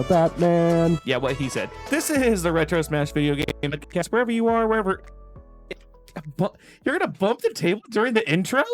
Batman. Yeah, what he said. This is the Retro Smash video game podcast. Wherever you are, wherever. You're gonna bump the table during the intro?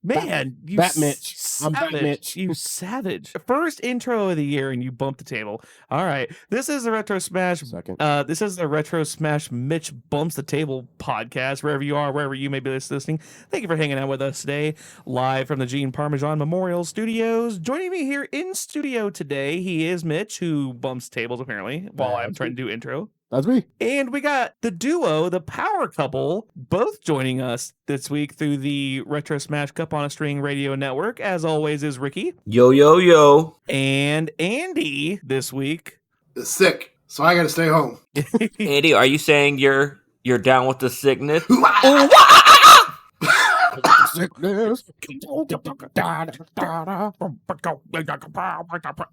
Man, you Mitch. I'm savage. Mitch. You savage. First intro of the year and you bump the table. All right. This is the Retro Smash. This is the Retro Smash Mitch Bumps the Table podcast. Wherever you are, wherever you may be listening. Thank you for hanging out with us today. Live from the Gene Parmesan Memorial Studios. Joining me here in studio today, he is Mitch, who bumps tables apparently while I'm trying to do intro. That's me. And we got the duo, the power couple, both joining us this week through the Retro Smash Cup on a String radio network. As always is Ricky. Yo, yo, yo. And Andy this week. Is sick, so I gotta stay home. Andy, are you saying you're down with the sickness? Sickness.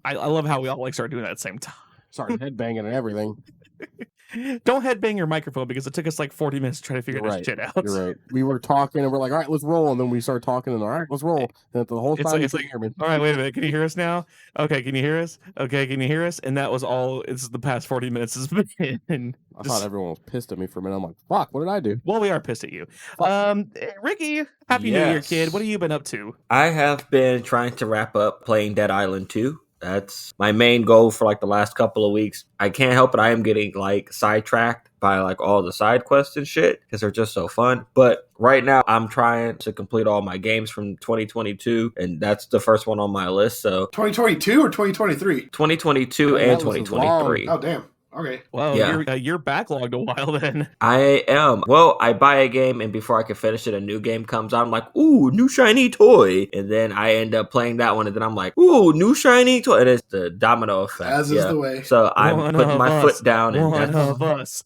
I love how we all start doing that at the same time. Sorry, headbanging and everything. Don't headbang your microphone because it took us like 40 minutes to try to figure this shit out. You're right. We were talking and we're like, all right, let's roll. And then we started talking and all right, let's roll. And the whole time it's like all right, wait a minute. Can you hear us now? Okay, can you hear us? Okay, can you hear us? And that was all it's the past 40 minutes has been. I thought everyone was pissed at me for a minute. I'm like, fuck, what did I do? Well, we are pissed at you. Ricky, happy New Year, kid. What have you been up to? I have been trying to wrap up playing Dead Island 2. That's my main goal for like the last couple of weeks. I can't help it. I am getting like sidetracked by like all the side quests and shit because they're just so fun. But right now I'm trying to complete all my games from 2022 and that's the first one on my list. So 2022 or 2023? 2022 and 2023. Oh, damn. Okay. Well, yeah. You're backlogged a while then. I am. Well, I buy a game and before I can finish it, a new game comes out. I'm like, ooh, new shiny toy. And then I end up playing that one and then I'm like, ooh, new shiny toy. And it's the domino effect. As is the way. So I'm putting my foot down. One of us.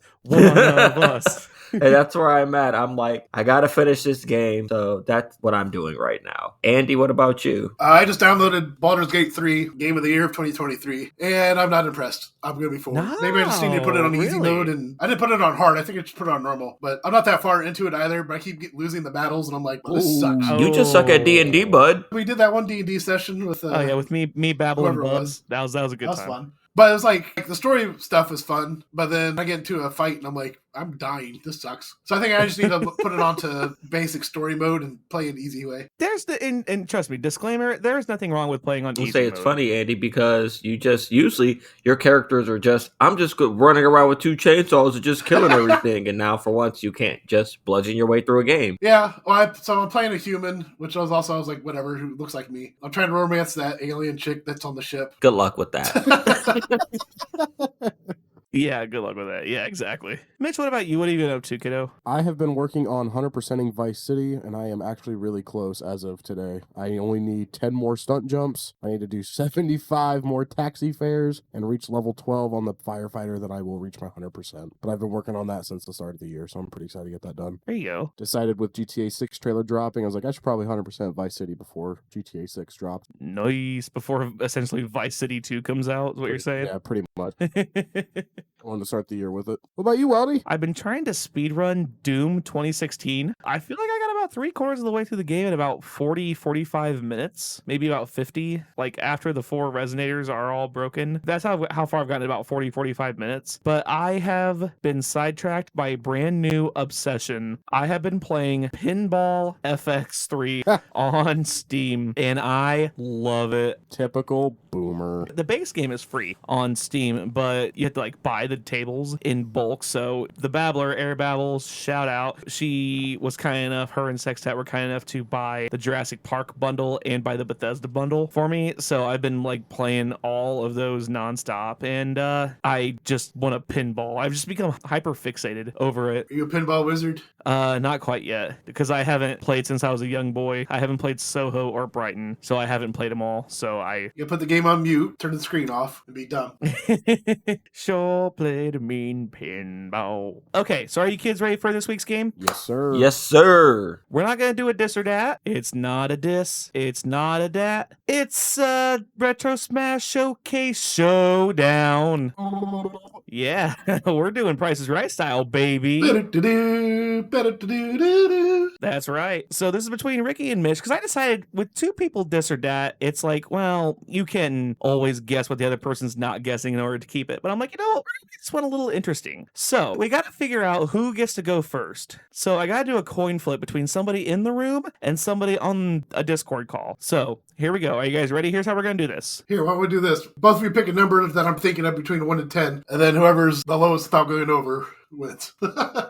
And that's where I'm at. I'm like, I gotta finish this game. So that's what I'm doing right now. Andy, what about you? I just downloaded Baldur's Gate 3, Game of the Year of 2023, and I'm not impressed. I'm gonna be full. No, maybe I just need to put it on easy mode, and I didn't put it on hard. I think I just put it on normal. But I'm not that far into it either. But I keep losing the battles, and I'm like, well, this sucks. You just suck at D&D, bud. We did that one D&D session with with me babbling bubs. That was a good time. That was fun. But it was like the story stuff is fun, but then I get into a fight and I'm like, I'm dying. This sucks. So I think I just need to put it onto basic story mode and play it easy way. There's and trust me, disclaimer, there's nothing wrong with playing on easy say mode. It's funny, Andy, because you just usually your characters are just I'm just running around with two chainsaws and just killing everything, and now for once you can't just bludgeon your way through a game. Yeah, well, so I'm playing a human, which I was like, whatever, who looks like me. I'm trying to romance that alien chick that's on the ship. Good luck with that. Yeah, good luck with that. Yeah, exactly. Mitch, what about you? What have you been up to, kiddo? I have been working on 100%ing Vice City, and I am actually really close as of today. I only need 10 more stunt jumps. I need to do 75 more taxi fares and reach level 12 on the firefighter, then I will reach my 100%. But I've been working on that since the start of the year, so I'm pretty excited to get that done. There you go. Decided with GTA 6 trailer dropping, I was like, I should probably 100% Vice City before GTA 6 dropped. Nice. Before essentially Vice City 2 comes out, is what you're saying? Yeah, pretty much. I wanted to start the year with it. What about you, Weldy? I've been trying to speedrun Doom 2016. I feel like I got about 3/4 of the way through the game in about 45 minutes, maybe about 50. Like after the 4 resonators are all broken. That's how far I've gotten, about 45 minutes. But I have been sidetracked by a brand new obsession. I have been playing Pinball FX3 on Steam, and I love it. Typical boomer. The base game is free on Steam, but you have to like buy the tables in bulk. So the Babbler, Air Babbles, shout out. She was kind enough, her and Sextet were kind enough to buy the Jurassic Park bundle and buy the Bethesda bundle for me. So I've been like playing all of those nonstop, and I just want to pinball. I've just become hyper fixated over it. Are you a pinball wizard? Not quite yet, because I haven't played since I was a young boy. I haven't played Soho or Brighton, so I haven't played them all. So You put the game on mute, turn the screen off, and be done. Sure played a mean pinball. Okay, so are you kids ready for this week's game? Yes, sir. Yes, sir. We're not gonna do a diss or dat. It's not a diss. It's not a dat. It's Retro Smash Showcase Showdown. Yeah, we're doing Price is Right style, baby. That's right. So this is between Ricky and Mitch, because I decided with two people this or that, it's like, well, you can always guess what the other person's not guessing in order to keep it. But I'm like, you know what? We're gonna make this one a little interesting. So we got to figure out who gets to go first. So I got to do a coin flip between somebody in the room and somebody on a Discord call. So here we go. Are you guys ready? Here's how we're going to do this. Here, why don't we do this? Both of you pick a number that I'm thinking of between 1 and 10, and then whoever's the lowest without going over wins.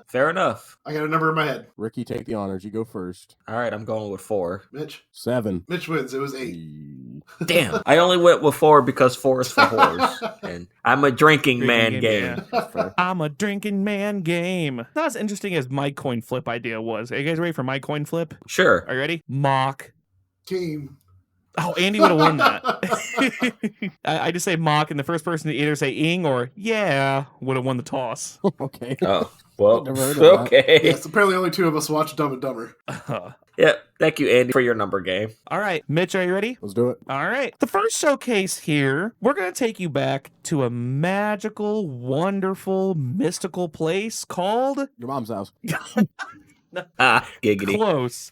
Fair enough. I got a number in my head. Ricky, take the honors. You go first. All right, I'm going with 4. Mitch? 7. Mitch wins. It was 8. Damn. I only went with 4 because 4 is for whores. And I'm a drinking man game. Yeah. I'm a drinking man game. Not as interesting as my coin flip idea was. Are you guys ready for my coin flip? Sure. Are you ready? Mock. Game. Oh, Andy would have won that. I just say mock, and the first person to either say ing or yeah would have won the toss. Okay. Oh, well, Never heard of that. okay. Yes, apparently only 2 of us watch Dumb and Dumber. Yeah, thank you, Andy, for your number game. All right, Mitch, are you ready? Let's do it. All right. The first showcase here, we're going to take you back to a magical, wonderful, mystical place called... Your mom's house. Giggity.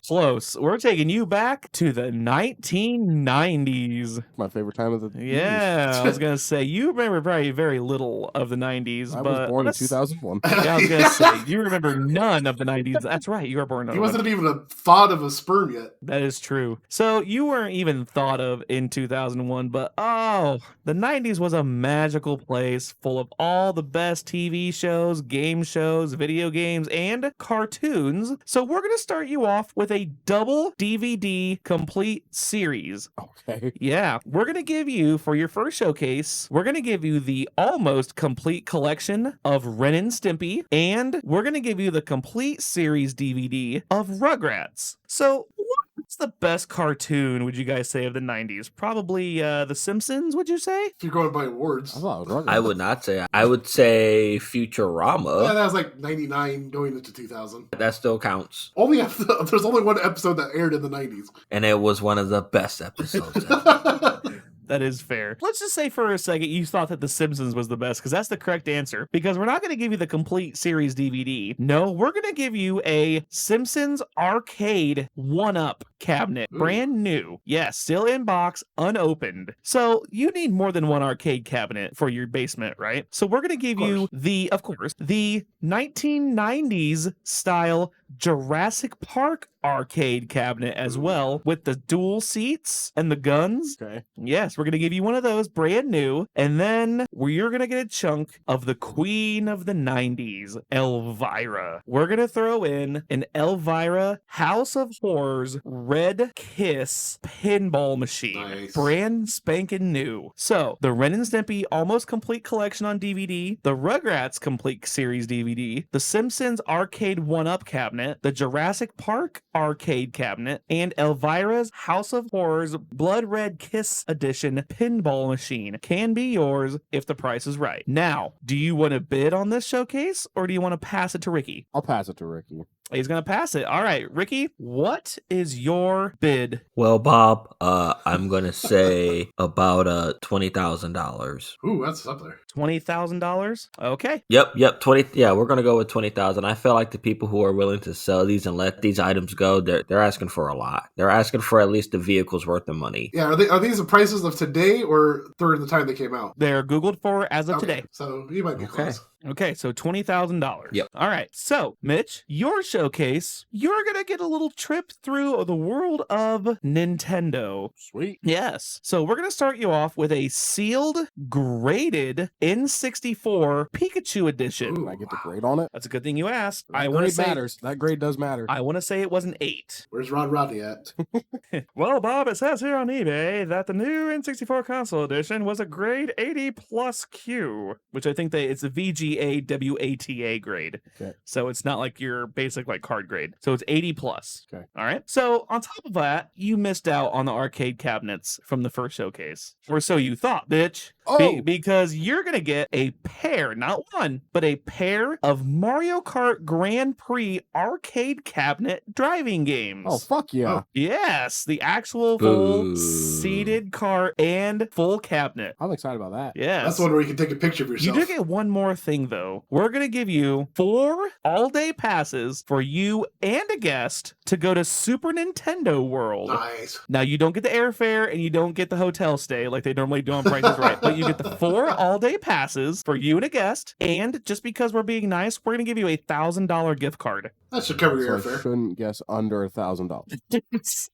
Close. We're taking you back to the 1990s. My favorite time of the Yeah, I was going to say, you remember probably very little of the 90s. I but was born in 2001. Yeah, I was going to say, you remember none of the 90s. That's right, you were born in He wasn't even a thought of a sperm yet. That is true. So you weren't even thought of in 2001, but oh, the 90s was a magical place full of all the best TV shows, game shows, video games, and cartoons. So we're going to start you off with a double DVD complete series. Okay. Yeah, we're going to give you, for your first showcase, we're going to give you the almost complete collection of Ren and Stimpy, and we're going to give you the complete series DVD of Rugrats. So what's the best cartoon, would you guys say, of the 90s? Probably The Simpsons, would you say? If you're going by awards. I thought it was Rugrats. I would not say. I would say Futurama. Yeah, that was like 99 going into 2000. That still counts. There's only one episode that aired in the 90s. And it was one of the best episodes ever. That is fair. Let's just say for a second you thought that The Simpsons was the best, because that's the correct answer. Because we're not going to give you the complete series DVD. No, we're going to give you a Simpsons arcade 1-up cabinet. Ooh. Brand new. Yes, still in box, unopened. So you need more than one arcade cabinet for your basement, right? So we're going to give you the 1990s style Jurassic Park arcade cabinet as well, with the dual seats and the guns. Okay. Yes, we're going to give you one of those brand new, and then you're going to get a chunk of the queen of the 90s, Elvira. We're going to throw in an Elvira House of Horrors Red Kiss pinball machine. Nice. Brand spanking new. So, the Ren and Stimpy almost complete collection on DVD, the Rugrats complete series DVD, the Simpsons arcade 1-up cabinet, the Jurassic Park arcade cabinet, and Elvira's House of Horrors Blood Red Kiss edition pinball machine can be yours if the price is right. Now, do you want to bid on this showcase, or do you want to pass it to Ricky? I'll pass it to Ricky. He's going to pass it. All right, Ricky, what is your bid? Well, Bob, I'm going to say about $20,000. Ooh, that's up there. $20,000? Okay. Yep, 20. Yeah, we're going to go with 20,000. I feel like the people who are willing to sell these and let these items go, they're asking for a lot. They're asking for at least the vehicle's worth of money. Yeah, are these the prices of today or during the time they came out? They're Googled for as of today. So you might be close. Okay, so $20,000. Yep. All right, so Mitch, your showcase, you're going to get a little trip through the world of Nintendo. Sweet. Yes. So we're going to start you off with a sealed, graded N64 Pikachu edition. Can I get the grade on it? That's a good thing you asked. That I want to grade say matters. That grade does matter. I want to say it was an 8. Where's Ron Rodney at? Well, Bob, it says here on eBay that the new N64 console edition was a grade 80 plus Q, which I think it's a VGA WATA grade. Okay. So it's not like your basic like card grade. So it's 80 plus. Okay. All right. So on top of that, you missed out on the arcade cabinets from the first showcase. Or so you thought, bitch. Oh, Because you're going to get a pair, not one, but a pair of Mario Kart Grand Prix arcade cabinet driving games. oh, fuck yeah. Oh. Yes, the actual full Boo. seated cart and full cabinet. I'm excited about that. Yes. That's the one where you can take a picture of You yourself. do get one more thing, though. We're going to give you 4 all-day passes for you and a guest to go to Super Nintendo World. Nice. Now, you don't get the airfare and you don't get the hotel stay like they normally do on Price is Right, but you get the 4 all-day passes for you and a guest, and just because we're being nice, we're going to give you a $1,000 gift card. That should cover your So I airfare. shouldn't guess under $1,000.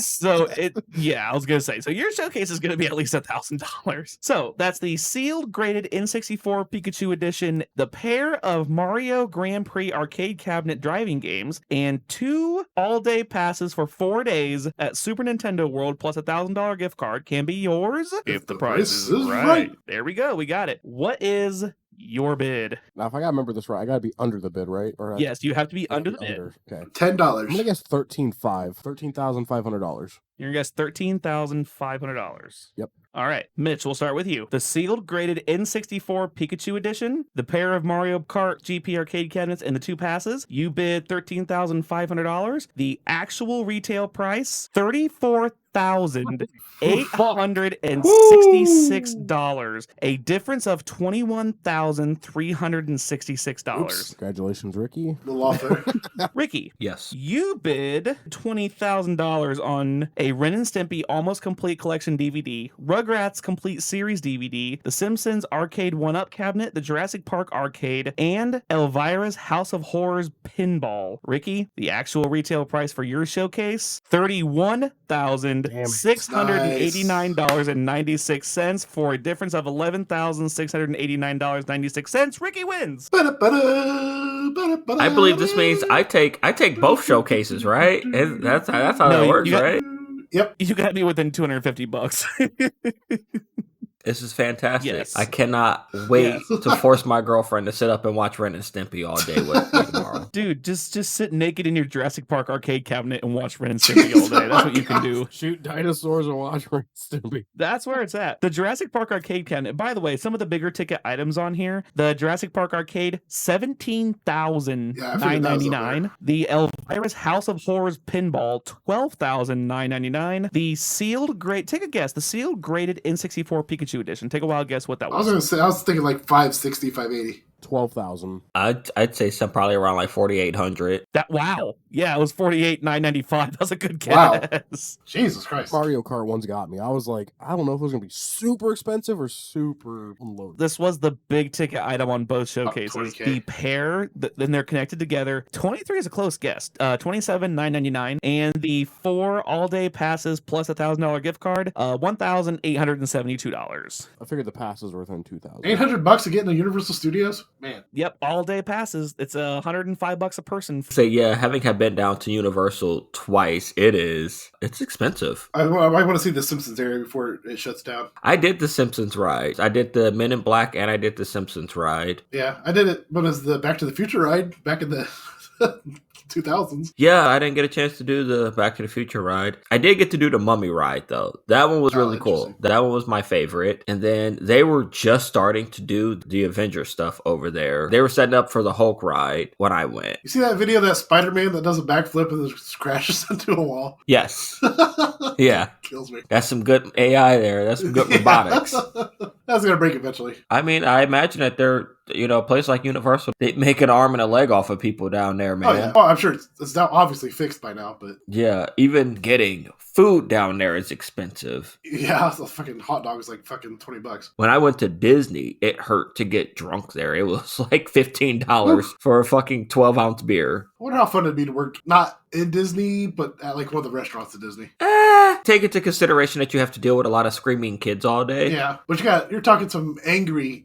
So I was gonna say, so your showcase is gonna be at least $1,000. So that's the sealed graded N64 Pikachu edition, the pair of Mario Grand Prix arcade cabinet driving games, and 2 all-day passes for 4 days at Super Nintendo World plus $1,000 gift card can be yours if the price is right. There we go, we got it. What is your bid? Now, if I gotta remember this right, I gotta be under the bid, right? Or Yes, you have to be under the bid. Okay. $10. I'm gonna guess $13,500. You're gonna guess $13,500. Yep. All right, Mitch, we'll start with you. The sealed graded N64 Pikachu edition, the pair of Mario Kart GP arcade cabinets, and the 2 passes. You bid $13,500. The actual retail price, $34,866. A difference of $21,366. Congratulations, Ricky. The law fair. Ricky, Yes. you bid $20,000 on a Ren and Stimpy Almost Complete Collection DVD, Rugrats Complete Series DVD, The Simpsons Arcade 1-Up Cabinet, the Jurassic Park Arcade, and Elvira's House of Horrors Pinball. Ricky, the actual retail price for your showcase, $31,689.96 for a difference of $11,689.96. Ricky wins. I believe this means I take both showcases, right? That's how No, that works, you got- right? Yep. You got me within $250. This is fantastic. Yes. I cannot wait to force my girlfriend to sit up and watch Ren and Stimpy all day with me tomorrow. Dude, just sit naked in your Jurassic Park arcade cabinet and watch Ren and Stimpy all day. That's what you can do. Shoot dinosaurs and watch Ren and Stimpy. That's where it's at. The Jurassic Park arcade cabinet. By the way, some of the bigger ticket items on here. The Jurassic Park arcade, $17,999. The Elvira's House of Horrors pinball, $12,999. The sealed grade. Take a guess. The sealed graded N64 Pikachu edition. Take a wild guess what that I was was. gonna say, I was thinking like 560, 580. 12,000. I'd say some probably around like 4,800. Wow. Yeah, it was $48,995. That's a good guess. Wow. Jesus Christ. Mario Kart one's got me. I was like, I don't know if it was gonna be super expensive or super low. This was the big ticket item on both showcases. 20K. The pair, then they're connected together. 23 is a close guess. $27,999, and the 4 all-day passes plus $1,000 gift card. $1,872. I figured the passes were within 2,000. $800 to get into Universal Studios? Man. Yep, all-day passes. It's $105 a person. So yeah, having had been down to Universal twice, it's expensive. I want to see the Simpsons area before it shuts down. I did the Simpsons ride. I did the Men in Black and I did the Simpsons ride. Yeah, I did it, but it was the Back to the Future ride back in the 2000s. Yeah, I didn't get a chance to do the Back to the Future ride. I did get to do the Mummy ride, though. That one was really cool. Interesting. That one was my favorite. And then they were just starting to do the Avengers stuff over there. They were setting up for the Hulk ride when I went. You see that video of that Spider-Man that does a backflip and just crashes into a wall? Yes. Yeah. Kills me. That's some good AI there. That's some good robotics. That's going to break eventually. I mean, I imagine that they're, a place like Universal, they make an arm and a leg off of people down there, man. Oh, yeah. Oh, I'm sure it's now obviously fixed by now, but Yeah, even getting food down there is expensive. yeah, the fucking hot dog is like fucking $20. When I went to Disney, it hurt to get drunk there. It was like $15 for a fucking 12-ounce beer. I wonder how fun it'd be to work not in Disney, but at like one of the restaurants at Disney. Take into consideration that you have to deal with a lot of screaming kids all day. Yeah, but you're talking some angry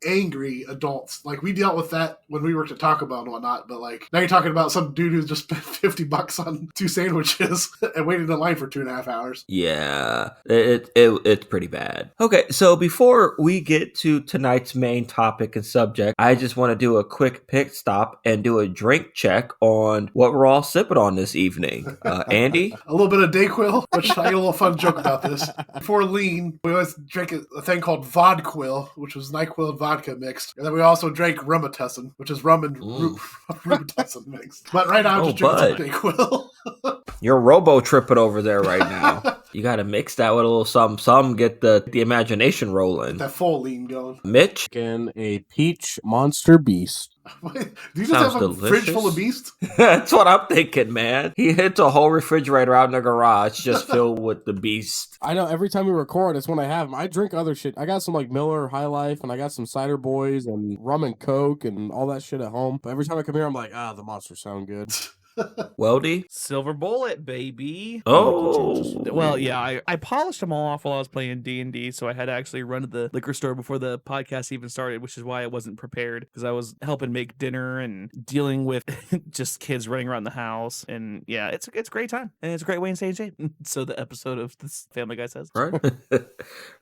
adults. Like we dealt with that when we worked at Taco Bell and whatnot, but like now you're talking about some dude who just spent $50 on 2 sandwiches and waited in line for 2.5 hours. Yeah, it's pretty bad. Okay, so before we get to tonight's main topic and subject, I just want to do a quick pit stop and do a drink check on what we're all sipping on this evening. Andy? A little bit of Dayquil, which I get a little fun fun joke about this. Before lean, we always drank a thing called Vodquil, which was NyQuil and vodka mixed. And then we also drank Robitussin, which is rum and Robitussin mixed. But right now I'm just drinking NyQuil. You're robo-tripping over there right now. You got to mix that with a little something, get the imagination rolling. That full lean going. Mitch? Again, a peach monster beast. Wait, do you just have a fridge full of beasts? That's what I'm thinking, man. He hits a whole refrigerator out in the garage just filled with the beast. I know every time we record, it's when I have them. I drink other shit. I got some like Miller High Life, and I got some Cider Boys and rum and Coke and all that shit at home. But every time I come here, I'm like, the monsters sound good. Weldy? Silver bullet, baby. Oh. Well, yeah, I polished them all off while I was playing D&D, so I had to actually run to the liquor store before the podcast even started, which is why I wasn't prepared, because I was helping make dinner and dealing with just kids running around the house. And yeah, it's a great time, and it's a great way to stay in shape. So the episode of this Family Guy says. Right.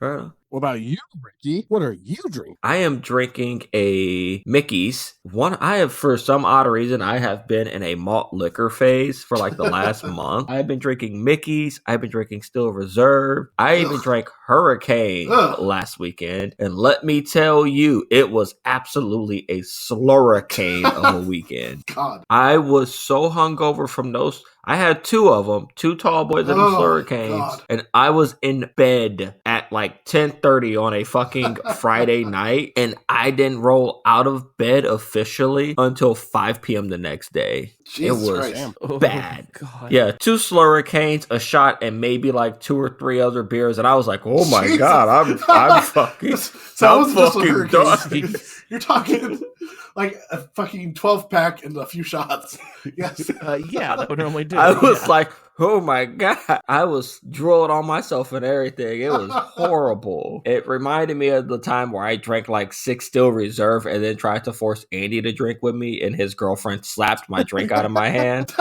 Right. What about you, Ricky? What are you drinking? I am drinking a Mickey's. I have, for some odd reason, I have been in a malt liquor phase for like the last month. I've been drinking Mickey's. I've been drinking Still Reserve. I even drank Hurricane last weekend. And let me tell you, it was absolutely a slurricane of a weekend. God. I was so hungover from those. I had two of them, two tall boys and slurricanes, and I was in bed at like 10:30 on a fucking Friday night, and I didn't roll out of bed officially until 5 p.m. the next day. Jesus it was Christ. bad. God. Yeah, 2 slurricanes, a shot, and maybe like 2 or 3 other beers, and I was like, "Oh my Jesus. God, I'm fucking, so I'm it wasn't just a fucking hurricane. done." You're talking like a fucking 12-pack and a few shots. Yes. Yeah, that would normally do. I was like, oh my God. I was drooling on myself and everything. It was horrible. It reminded me of the time where I drank like 6 Still Reserve and then tried to force Andy to drink with me, and his girlfriend slapped my drink out of my hand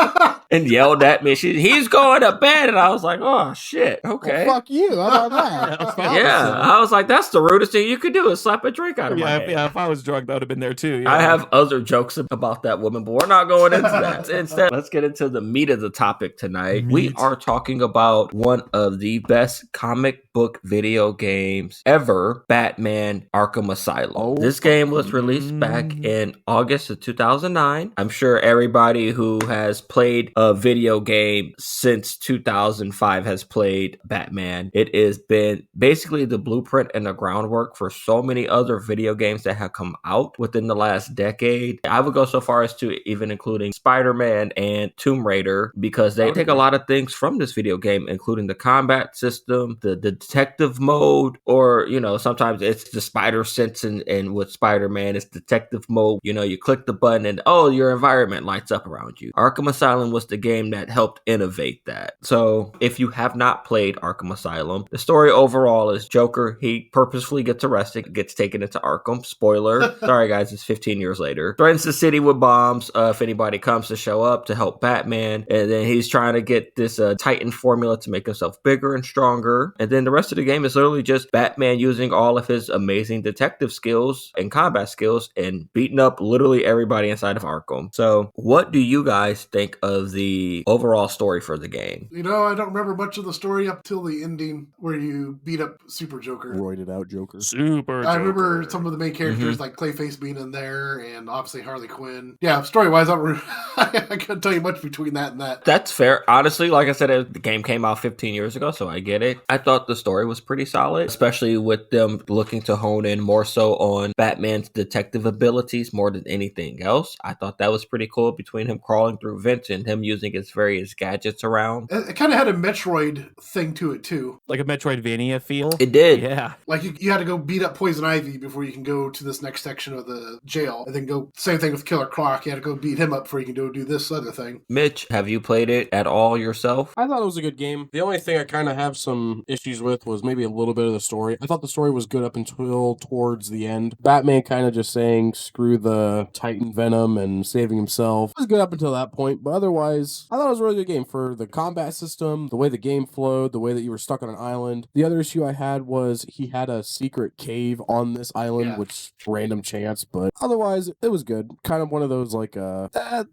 and yelled at me. He's going to bed. And I was like, oh shit. Okay. Well, fuck you. How about that? That's the Yeah. opposite. I was like, that's the rudest thing you could do is slap a drink out of my hand. Yeah, if I was drunk, that would have been there too. Yeah. I have other jokes about that woman, but we're not going into that. Instead, let's get into the meat of the topic tonight. We are talking about one of the best comic book video games ever, Batman Arkham Asylum. Oh. This game was released back in August of 2009. I'm sure everybody who has played a video game since 2005 has played Batman. It has been basically the blueprint and the groundwork for so many other video games that have come out within the last decade. I would go so far as to even including Spider-Man and Tomb Raider, because they take a lot of things from this video game, including the combat system, the detective mode, or, you know, sometimes it's the spider sense, and with Spider-Man, it's detective mode. You know, you click the button and, oh, your environment lights up around you. Arkham Asylum was the game that helped innovate that. So if you have not played Arkham Asylum, the story overall is Joker, he purposefully gets arrested, gets taken into Arkham. Spoiler. Sorry, guys, it's 15 years later. Threatens the city with bombs if anybody comes to show up to help Batman. And then he's trying to get this Titan formula to make himself bigger and stronger. And then the rest of the game is literally just Batman using all of his amazing detective skills and combat skills and beating up literally everybody inside of Arkham. So what do you guys think of the overall story for the game? You know, I don't remember much of the story up till the ending where you beat up Super Joker. Roided out Joker. Super I Joker. remember some of the main characters like Clayface being in there, and obviously Harley Quinn. Yeah, story-wise, I couldn't tell you much between that and that. That's fair. Honestly, like I said, the game came out 15 years ago, so I get it. I thought the story was pretty solid, especially with them looking to hone in more so on Batman's detective abilities more than anything else. I thought that was pretty cool, between him crawling through vents and him using his various gadgets around. It kind of had a Metroid thing to it, too. Like a Metroidvania feel. It did. Yeah. Like, you had to go beat up Poison Ivy before you can go to this next section of the jail, and then go, same thing with Killer Croc, you had to go beat him up before you can go do this other thing. Mitch, have you played it at all yourself? I thought it was a good game. The only thing I kind of have some issues with was maybe a little bit of the story. I thought the story was good up until towards the end. Batman kind of just saying, screw the Titan Venom and saving himself. It was good up until that point, but otherwise, I thought it was a really good game for the combat system, the way the game flowed, the way that you were stuck on an island. The other issue I had was he had a secret cave on this island, which random chance, but otherwise, it was good. Kind of one of those like,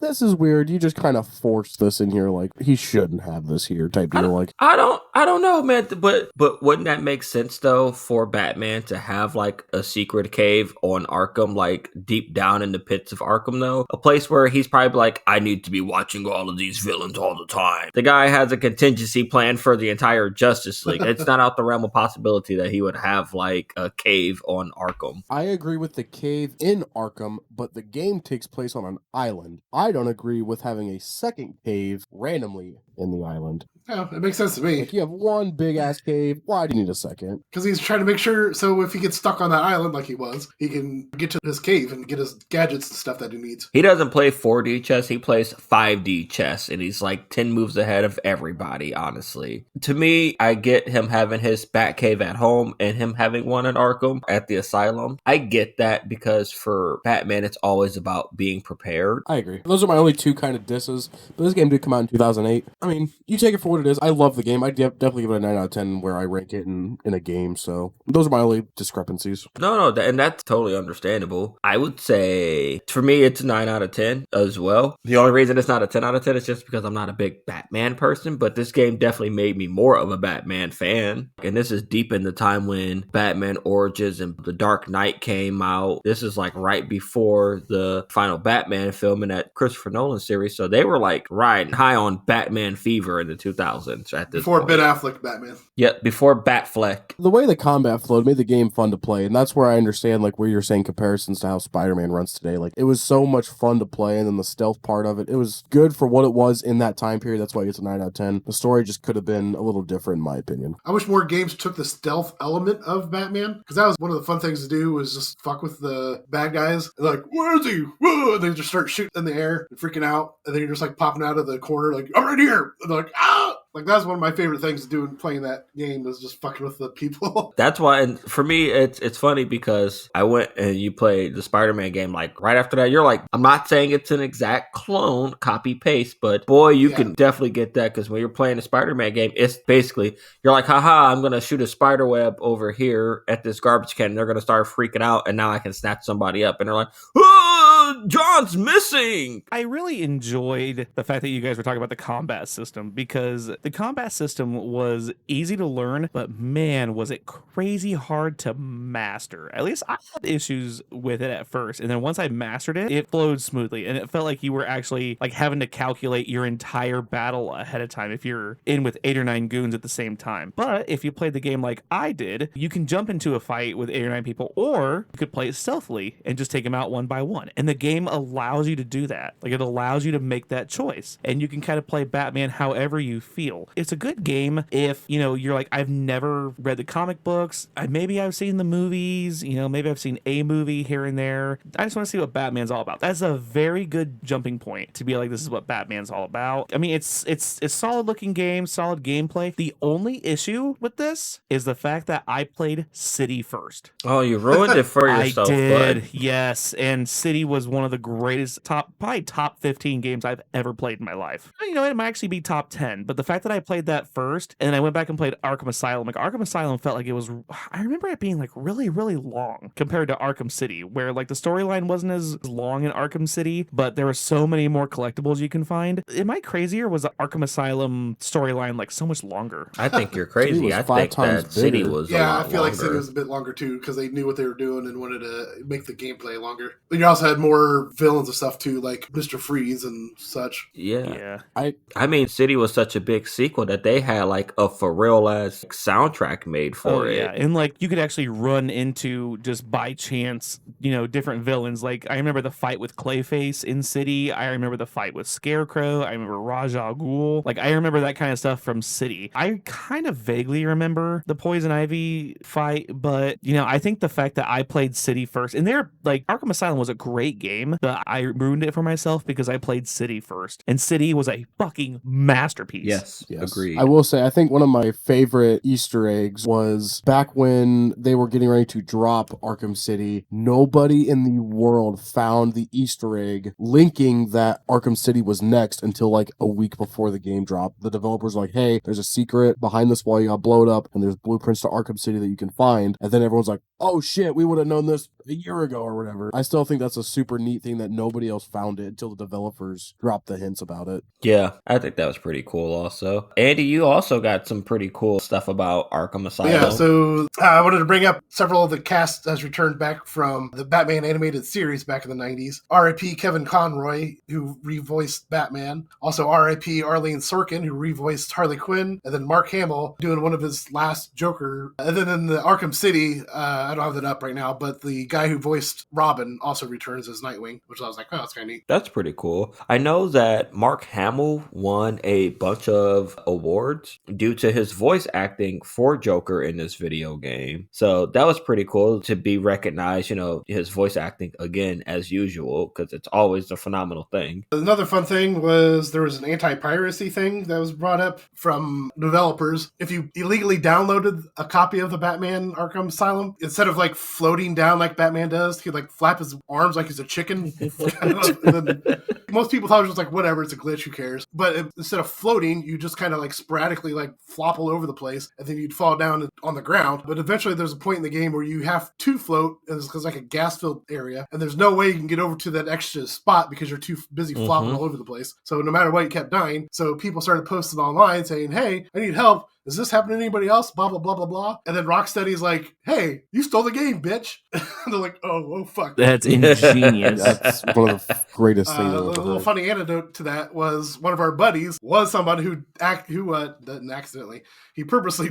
this is weird. You just kind of forced this in here. Like, he shouldn't have this here type deal. Like, I don't know, man. But wouldn't that make sense though for Batman to have like a secret cave on Arkham, like deep down in the pits of Arkham, though, a place where he's probably like, I need to be watching all of these villains all the time. The guy has a contingency plan for the entire Justice League. It's not out the realm of possibility that he would have like a cave on Arkham. I agree with the cave in Arkham, but the game takes place on an island. I don't agree with having a second cave randomly in the island. Yeah, it makes sense to me. Like, you have one big ass cave. Why do you need a second? Because he's trying to make sure, so if he gets stuck on that island like he was, he can get to his cave and get his gadgets and stuff that he needs. He doesn't play 4D chess, he plays 5D chess, and he's like 10 moves ahead of everybody, honestly. To me, I get him having his Batcave at home and him having one at Arkham at the Asylum. I get that because for Batman, it's always about being prepared. I agree. Those are my only two kind of disses, but this game did come out in 2008. I mean, you take it for what it is. I love the game. I definitely give it a 9 out of 10 where I rank it in a game, so those are my only discrepancies. No, and that's totally understandable. I would say, for me, it's a 9 out of 10 as well. The only reason it's not a 10 out of 10 is just because I'm not a big Batman person, but this game definitely made me more of a Batman fan. And this is deep in the time when Batman Origins and The Dark Knight came out. This is like right before the final Batman film in that Christopher Nolan series, so they were like riding high on Batman fever in the 2000s at this Before point. Ben Affleck Batman. Yep, before Batfleck. The way the combat flowed made the game fun to play, and that's where I understand like where you're saying comparisons to how Spider-Man runs today. Like, it was so much fun to play, and then the stealth part of it, it was good for what it was in that time period. That's why it gets a 9 out of 10. The story just could have been a little different in my opinion. I wish more games took the stealth element of Batman, because that was one of the fun things to do, was just fuck with the bad guys. And like, where is he? Whoa! And they just start shooting in the air and freaking out, and then you're just like popping out of the corner like, I'm right here! And they're like, ah! Like, that's one of my favorite things to do in playing that game, is just fucking with the people. That's why, and for me, it's funny because I went and you played the Spider-Man game, like, right after that, you're like, I'm not saying it's an exact clone, copy-paste, but boy, you can definitely get that, because when you're playing a Spider-Man game, it's basically, you're like, haha, I'm going to shoot a spider web over here at this garbage can, and they're going to start freaking out, and now I can snatch somebody up, and they're like, oh, John's missing! I really enjoyed the fact that you guys were talking about the combat system, because the combat system was easy to learn, but man, was it crazy hard to master. At least I had issues with it at first, and then once I mastered it, it flowed smoothly, and it felt like you were actually like having to calculate your entire battle ahead of time if you're in with 8 or 9 goons at the same time. But if you played the game like I did, you can jump into a fight with 8 or 9 people, or you could play it stealthily and just take them out one by one. And the game allows you to do that. Like, it allows you to make that choice, and you can kind of play Batman however you feel. It's a good game if, you know, you're like, I've never read the comic books. Maybe I've seen the movies, you know, maybe I've seen a movie here and there. I just want to see what Batman's all about. That's a very good jumping point to be like, this is what Batman's all about. I mean, it's solid looking game, solid gameplay. The only issue with this is the fact that I played City first. Oh, you ruined it for yourself. I did, bud. yes. And City was one of the greatest, probably top 15 games I've ever played in my life. You know, it might actually be top 10, but the fact that I played that first, and then I went back and played Arkham Asylum. Like, Arkham Asylum felt like it was, I remember it being like really, really long compared to Arkham City, where like the storyline wasn't as long in Arkham City, but there were so many more collectibles you can find. Am I crazy, or was the Arkham Asylum storyline like so much longer? I think you're City crazy. was I 5 think times that City bigger. was a Yeah, I lot feel like City longer. was a bit longer too, because they knew what they were doing and wanted to make the gameplay longer. But you also had more villains and stuff too, like Mr. Freeze and such. Yeah. Yeah. I mean, City was such a big sequel that they had like a for real ass soundtrack made for it. Yeah, and like you could actually run into, just by chance, you know, different villains. Like, I remember the fight with Clayface in City. I remember the fight with Scarecrow. I remember Ra's al Ghul. Like, I remember that kind of stuff from City. I kind of vaguely remember the Poison Ivy fight, but you know, I think the fact that I played City first, and they're like, Arkham Asylum was a great game, but I ruined it for myself because I played City first, and City was a fucking masterpiece. Yes, agreed. I will say, I think one of my favorite Easter eggs was back when they were getting ready to drop Arkham City. Nobody in the world found the Easter egg linking that Arkham City was next until like a week before the game dropped. The developers were like, hey, there's a secret behind this wall, you gotta blow it up, and there's blueprints to Arkham City that you can find. And then everyone's like, oh shit, we would have known this a year ago or whatever. I still think that's a super super neat thing that nobody else found it until the developers dropped the hints about it. Yeah, I think that was pretty cool also. Andy, you also got some pretty cool stuff about Arkham Asylum. Yeah, so I wanted to bring up several of the cast has returned back from the Batman animated series back in the 90s. R.I.P. Kevin Conroy, who revoiced Batman. Also R.I.P. Arlene Sorkin, who revoiced Harley Quinn. And then Mark Hamill doing one of his last Joker. And then in the Arkham City, I don't have that up right now, but the guy who voiced Robin also returns as Nightwing, which I was like, oh, that's kind of neat. That's pretty cool. I know that Mark Hamill won a bunch of awards due to his voice acting for Joker in this video game. So that was pretty cool to be recognized, his voice acting again as usual, because it's always a phenomenal thing. Another fun thing was there was an anti-piracy thing that was brought up from developers. If you illegally downloaded a copy of the Batman Arkham Asylum, instead of like floating down like Batman does, he'd like flap his arms like he's a chicken. And then most people thought it was just like, whatever, it's a glitch, who cares? But instead of floating, you just kind of like sporadically like flop all over the place, and then you'd fall down on the ground. But eventually there's a point in the game where you have to float, and it's like a gas-filled area, and there's no way you can get over to that extra spot because you're too busy flopping all over the place. So no matter what, you kept dying. So people started posting online saying, hey, I need help. Does this happen to anybody else? Blah, blah, blah, blah, blah. And then Rocksteady's like, hey, you stole the game, bitch. And they're like, oh, fuck. That's ingenious. That's one of the greatest things I've A ever little heard. funny anecdote to that was one of our buddies was somebody who didn't accidentally, he purposely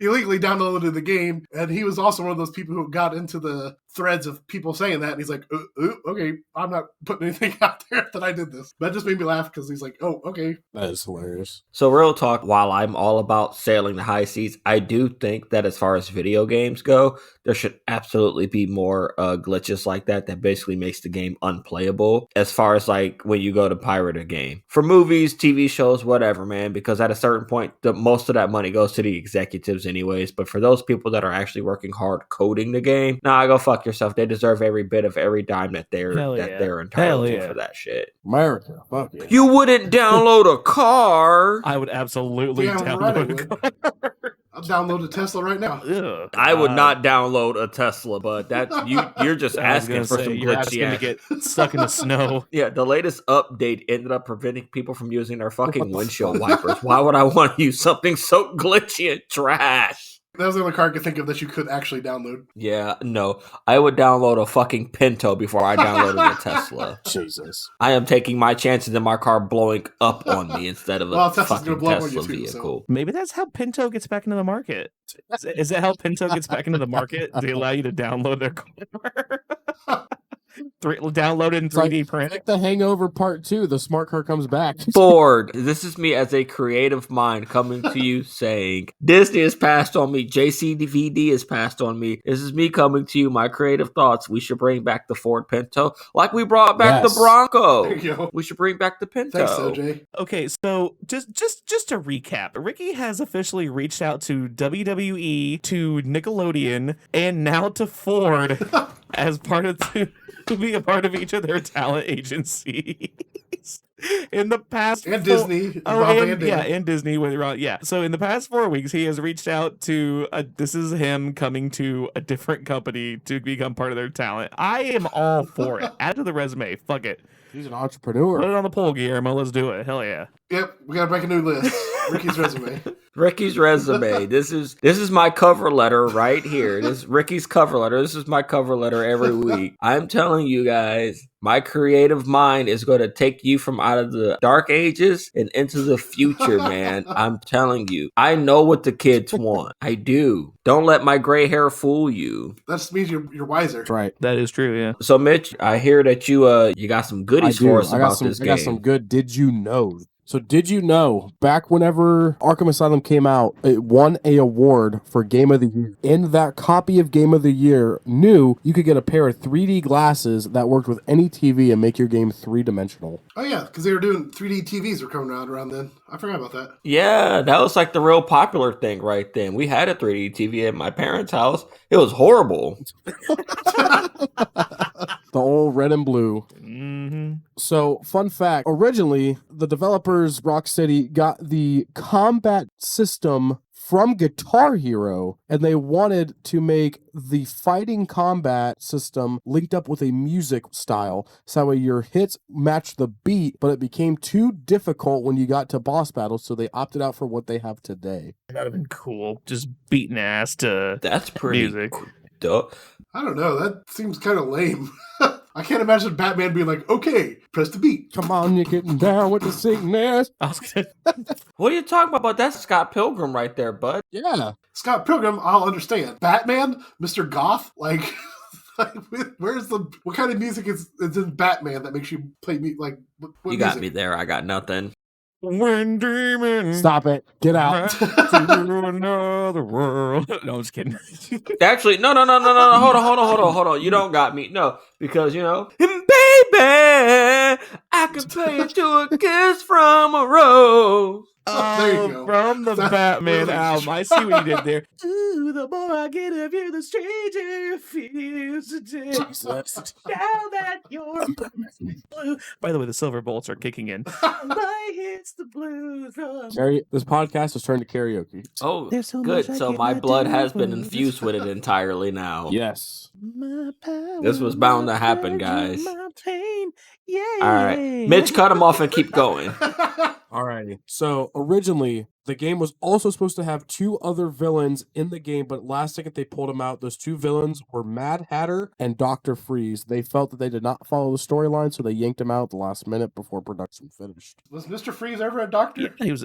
illegally downloaded the game, and he was also one of those people who got into the threads of people saying that, and he's like, okay, I'm not putting anything out there that I did this. That just made me laugh because he's like, oh, okay. That is hilarious. So real talk, while I'm all about sailing the high seas, I do think that as far as video games go, there should absolutely be more glitches like that basically makes the game unplayable, as far as like when you go to pirate a game. For movies, TV shows, whatever, man, because at a certain point, most of that money goes to the executives anyways. But for those people that are actually working hard coding the game, go fuck yourself. They deserve every bit of every dime that they're entitled to for that shit. America, fuck yeah. You wouldn't download a car. I would absolutely download a car. I'll download a Tesla right now. Ugh. I would not download a Tesla, but that's you're just I was asking gonna for say, some you're glitchy asking to get stuck in the snow. Yeah, the latest update ended up preventing people from using their fucking windshield wipers. Why would I want to use something so glitchy and trash? That was the only car I could think of that you could actually download. Yeah, no. I would download a fucking Pinto before I downloaded a Tesla. Jesus. I am taking my chances in my car blowing up on me instead of a Tesla's gonna fucking blow up on Tesla you too, vehicle. Maybe that's how Pinto gets back into the market. Is that how Pinto gets back into the market? They allow you to download their car? Download it in 3D print. Like the Hangover Part 2, the smart car comes back. Ford, this is me as a creative mind coming to you saying, Disney has passed on me, JCVD has passed on me. This is me coming to you, my creative thoughts. We should bring back the Ford Pinto like we brought back the Bronco. There you go. We should bring back the Pinto. Thanks, OJ. Okay, so just to recap, Ricky has officially reached out to WWE, to Nickelodeon, and now to Ford as part of to be a part of each of their talent agencies. In the past, And Disney. and Disney with Ron. Yeah. So in the past 4 weeks, he has reached out to. This is him coming to a different company to become part of their talent. I am all for it. Add to the resume. Fuck it. He's an Put entrepreneur. it on the poll, Guillermo. Let's do it. Hell yeah. Yep, we gotta make a new list. Ricky's resume. Ricky's resume. This is my cover letter right here. This is Ricky's cover letter. This is my cover letter every week. I'm telling you guys, my creative mind is going to take you from out of the dark ages and into the future, man. I'm telling you. I know what the kids want. I do. Don't let my gray hair fool you. That just means you're wiser. That's right. That is true, yeah. So, Mitch, I hear that you got some goodies for us about this game. I got some good did you know. So did you know, back whenever Arkham Asylum came out, it won a award for Game of the Year. In that copy of Game of the Year, you could get a pair of 3D glasses that worked with any TV and make your game three-dimensional. Oh yeah, because they were doing 3D TVs were coming around then. I forgot about that. Yeah, that was like the real popular thing right then. We had a 3D TV at my parents' house. It was horrible. The old red and blue. Mm-hmm. So, fun fact, originally, the developers, Rocksteady, got the combat system from Guitar Hero, and they wanted to make the fighting combat system linked up with a music style, so that way your hits match the beat, but it became too difficult when you got to boss battles, so they opted out for what they have today. That would have been cool. Just beating ass to That's pretty music. dope. I don't know. That seems kind of lame. I can't imagine Batman being like, okay, press the beat. Come on, you're getting down with the sickness. I was gonna- What are you talking about? That's Scott Pilgrim right there, bud. Yeah. Scott Pilgrim, I'll understand. Batman, Mr. Goth, like, what kind of music is in Batman that makes you play me like? What You got me there. I got nothing. When demons Stop it. Get out. to another world. No, I'm just kidding. Actually, no. Hold on. You don't got me. No, because, baby, I can play it to a kiss from a rose. There you go. From the That's Batman really album. I see what you did there. Ooh, the more I get of you, the stranger it feels today. Jesus. Now that you're blue. By the way, the silver bolts are kicking in. My hits the blues. This podcast is turned to karaoke. Oh, There's so good. much I So my cannot blood do has been for infused this. with it entirely now. Yes. This was bound to happen, guys. Yeah. All right. Mitch, cut him off and keep going. Alrighty. So originally, the game was also supposed to have two other villains in the game, but last second they pulled them out. Those two villains were Mad Hatter and Dr. Freeze. They felt that they did not follow the storyline, so they yanked him out at the last minute before production finished. Was Mr. Freeze ever a doctor? Yeah, he was.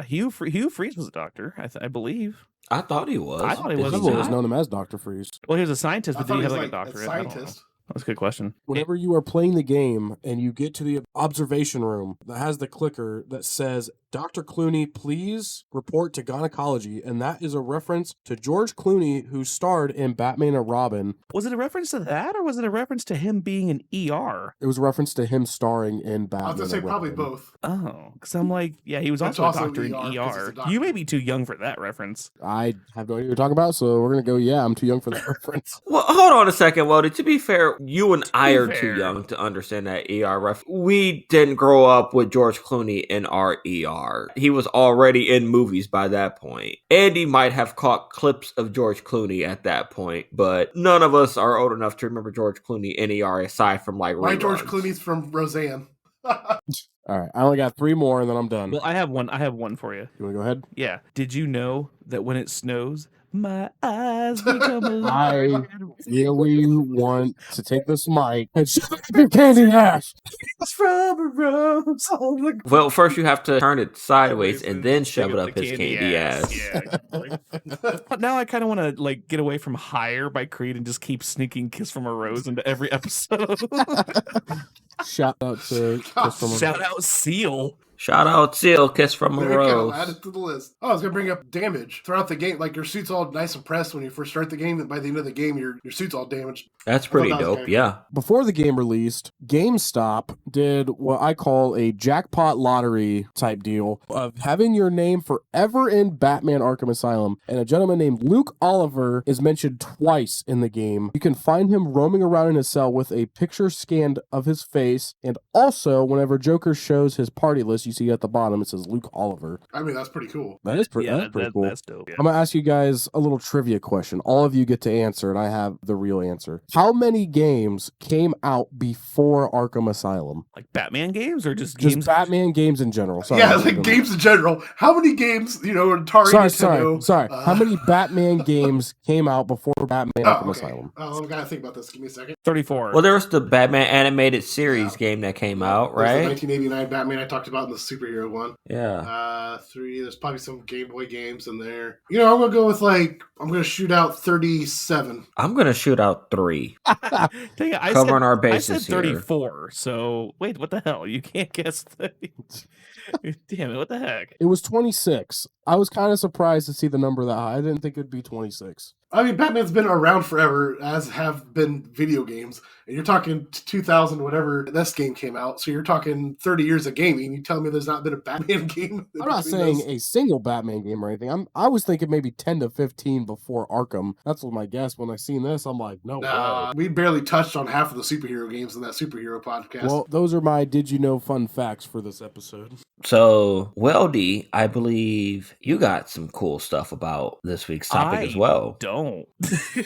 Hugh Freeze was a doctor, I believe. I thought he was. I thought he Did was People not. always known him as Dr. Freeze. Well, he was a scientist, I but thought did he he have was like a like doctorate? a I don't know. scientist. That's a good question. Whenever you are playing the game and you get to the observation room that has the clicker that says, Dr. Clooney, please report to gynecology. And that is a reference to George Clooney, who starred in Batman and Robin. Was it a reference to that, or was it a reference to him being an ER? It was a reference to him starring in I was Batman gonna say and probably Robin. both. Oh, because I'm like, yeah, he was That's also a also doctor in ER, 'cause he's a ER. doctor. You may be too young for that reference. I have no idea what you're talking about, so we're going to go, yeah, I'm too young for that reference. Well, hold on a second, Wody. To be fair, you and I are too fair. young to understand that ER ref. We didn't grow up with George Clooney in our ER. He was already in movies by that point. Andy might have caught clips of George Clooney at that point, but none of us are old enough to remember George Clooney in ER aside from like My reruns. George Clooney's from Roseanne. All right, I only got three more, and then I'm done. Well, I have one for you. You want to go ahead? Yeah. Did you know that when it snows, my eyes become a I really want to take this mic and shove it up your candy ass. from a rose on the Well, first you have to turn it sideways and then shove it the up his candy ass. Yeah. But now I kind of want to like get away from Higher by Creed and just keep sneaking Kiss from a Rose into every episode. Shout out to Kiss from a Shout out Seal. Shout out Seal, Kiss from a There we go. Rose. Add it to the list. Oh, I was gonna bring up damage throughout the game. Like your suit's all nice and pressed when you first start the game, and by the end of the game, your suit's all damaged. That's pretty that was dope, good. yeah. Before the game released, GameStop did what I call a jackpot lottery type deal of having your name forever in Batman Arkham Asylum. And a gentleman named Luke Oliver is mentioned twice in the game. You can find him roaming around in his cell with a picture scanned of his face. And also, whenever Joker shows his party list, you see at the bottom, it says Luke Oliver. I mean, that's pretty cool. That is pretty, that's pretty cool. That's dope. Yeah. I'm going to ask you guys a little trivia question. All of you get to answer, and I have the real answer. How many games came out before Arkham Asylum? Like Batman games or just Just games? Batman games in general. Sorry, Yeah, like games in general. How many games, Atari, Nintendo? Sorry. How many Batman games came out before Batman Arkham Okay. Asylum? I'm gonna think about this. Give me a second. 34. Well, there was the Batman animated series game that came out, There's the right? 1989 Batman I talked about in the superhero one. Yeah. 3. There's probably some Game Boy games in there. I'm gonna go with I'm gonna shoot out 37. I'm going to shoot out 3. Dang it, Covering our I said bases here. 34. So wait, what the hell? You can't guess 30. Damn it! What the heck? It was 26. I was kind of surprised to see the number that high. I didn't think it'd be 26. I mean, Batman's been around forever, as have been video games. And you're talking 2000, whatever this game came out. So you're talking 30 years of gaming. You tell me there's not been a Batman game? I'm not saying a single Batman game or anything. I was thinking maybe 10 to 15 before Arkham. That's what my guess. When I seen this, I'm like, no way. We barely touched on half of the superhero games in that superhero podcast. Well, those are my Did You Know fun facts for this episode. So, Weldy, I believe you got some cool stuff about this week's topic as well. Don't. You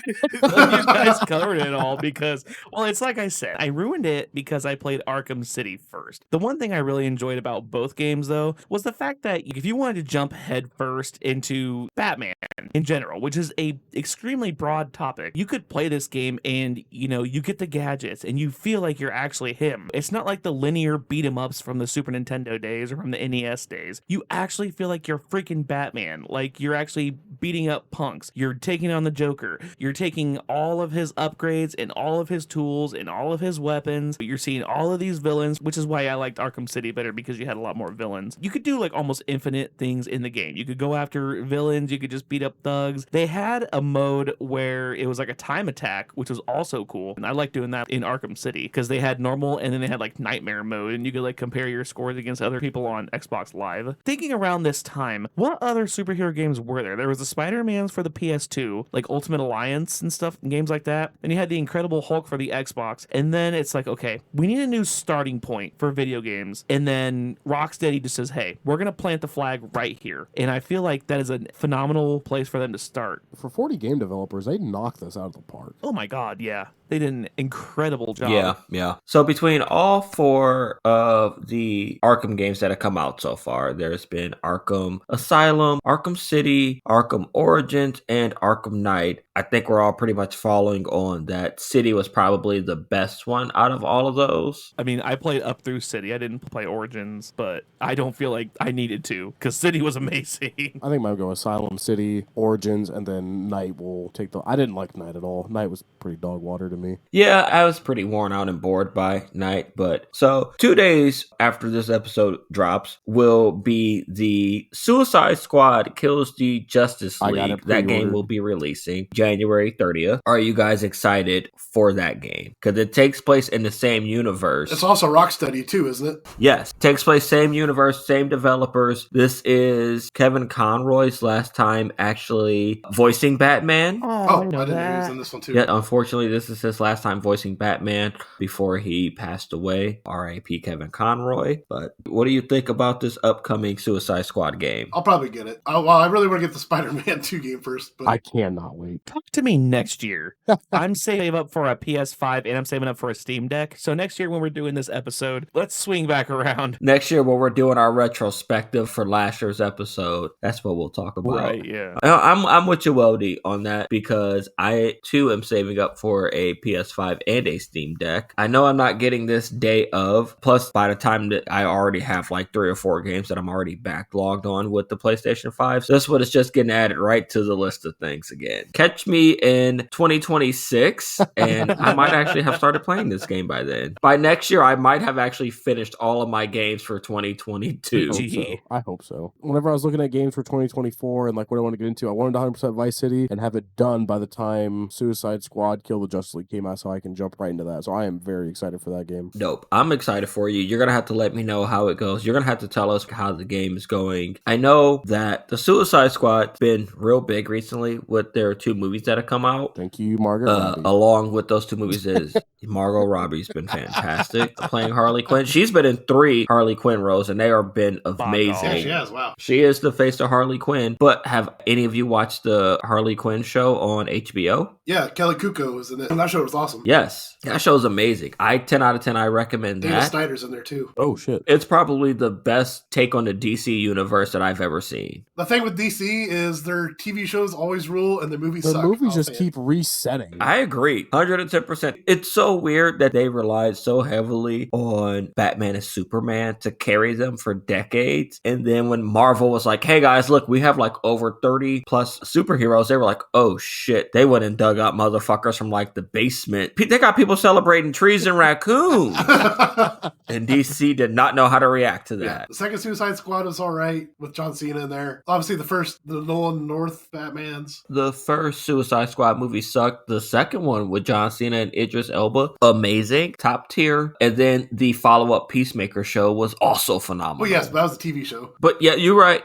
guys covered it all because, well, it's like I said, I ruined it because I played Arkham City first. The one thing I really enjoyed about both games, though, was the fact that if you wanted to jump headfirst into Batman in general, which is a extremely broad topic, you could play this game and, you get the gadgets and you feel like you're actually him. It's not like the linear beat 'em ups from the Super Nintendo days or from the NES days. You actually feel like you're freaking Batman. Like you're actually beating up punks. You're taking on the Joker. You're taking all of his upgrades and all of his tools and all of his weapons. You're seeing all of these villains, which is why I liked Arkham City better because you had a lot more villains. You could do like almost infinite things in the game. You could go after villains. You could just beat up thugs. They had a mode where it was like a time attack, which was also cool. And I like doing that in Arkham City because they had normal and then they had like nightmare mode and you could like compare your scores against other people on Xbox Live. Thinking around this time, what other superhero games were there? There was the Spider-Mans for the PS2, like Ultimate Alliance and stuff, and games like that. And you had the Incredible Hulk for the Xbox. And then it's like, okay, we need a new starting point for video games. And then Rocksteady just says, hey, we're going to plant the flag right here. And I feel like that is a phenomenal place for them to start. For 40 game developers, they knocked this out of the park. Oh my God, yeah. They did an incredible job. Yeah. So between all 4 of the Arkham games that have come out so far, there's been Arkham Asylum, Arkham City, Arkham Origins, and Arkham Knight. I think we're all pretty much following on that City was probably the best one out of all of those. I mean, I played up through City. I didn't play Origins, but I don't feel like I needed to because City was amazing. I think I'll go Asylum, City, Origins, and then Knight will take the... I didn't like Knight at all. Knight was pretty dog water to me. Yeah, I was pretty worn out and bored by Knight, but so 2 days after this episode drops will be the Suicide Squad Kills the Justice League. That game will be releasing January 30th. Are you guys excited for that game? Because it takes place in the same universe. It's also Rocksteady too, isn't it? Yes, takes place same universe, same developers. This is Kevin Conroy's last time actually voicing Batman. I didn't know he was in this one too. Yeah, unfortunately, this is his last time voicing Batman before he passed away. R.I.P. Kevin Conroy. But what do you think about this upcoming Suicide Squad game? I'll probably get it. I really want to get the Spider-Man 2 game first. But I cannot wait. Talk to me next year. I'm saving up for a PS5 and I'm saving up for a Steam Deck. So next year when we're doing this episode, let's swing back around. Next year when we're doing our retrospective for last year's episode, that's what we'll talk about. Right, yeah. I'm with you, Weldy, on that because I too am saving up for a PS5 and a Steam Deck. I know I'm not getting this day of. Plus, by the time that I already have like 3 or 4 games that I'm already backlogged on with the PlayStation 5, so this one is just getting added right to the list of things again. Catch me in 2026, and I might actually have started playing this game by then. By next year, I might have actually finished all of my games for 2022. I hope so. Whenever I was looking at games for 2024 and like what I want to get into, I wanted 100% Vice City and have it done by the time Suicide Squad Kill the Justice League came out, so I can jump right into that. So I am very excited for that game. Dope. I'm excited for you. You're going to have to let me know how it goes. You're going to have to tell us how the game is going. I know that the Suicide Squad's been real big recently with their 2 movies that have come out. Thank you, Margot Robbie. Along with those 2 movies is Margot Robbie's been fantastic playing Harley Quinn. She's been in 3 Harley Quinn roles and they are been amazing. Yeah, she has. Wow. She is the face of Harley Quinn. But have any of you watched the Harley Quinn show on HBO? Yeah, Kelly Kuko was in it. And that show was awesome. Yes. That show's amazing. 10 out of 10, I recommend Dana that. Snyder's in there too. Oh, shit. It's probably the best take on the DC universe that I've ever seen. The thing with DC is their TV shows always rule and the movies suck. The movies just keep resetting. I agree. 110%. It's so weird that they relied so heavily on Batman and Superman to carry them for decades. And then when Marvel was like, hey guys, look, we have like over 30 plus superheroes, they were like, oh shit. They went and dug up motherfuckers from like the basement. They got people celebrating trees and raccoons. And DC did not know how to react to that. Yeah. The second Suicide Squad was all right with John Cena in there. Obviously the Nolan North Batmans. The first Suicide Squad movie sucked. The second one with John Cena and Idris Elba, amazing, top tier. And then the follow-up Peacemaker show was also phenomenal. Well, yes, but that was a TV show. But yeah, you're right.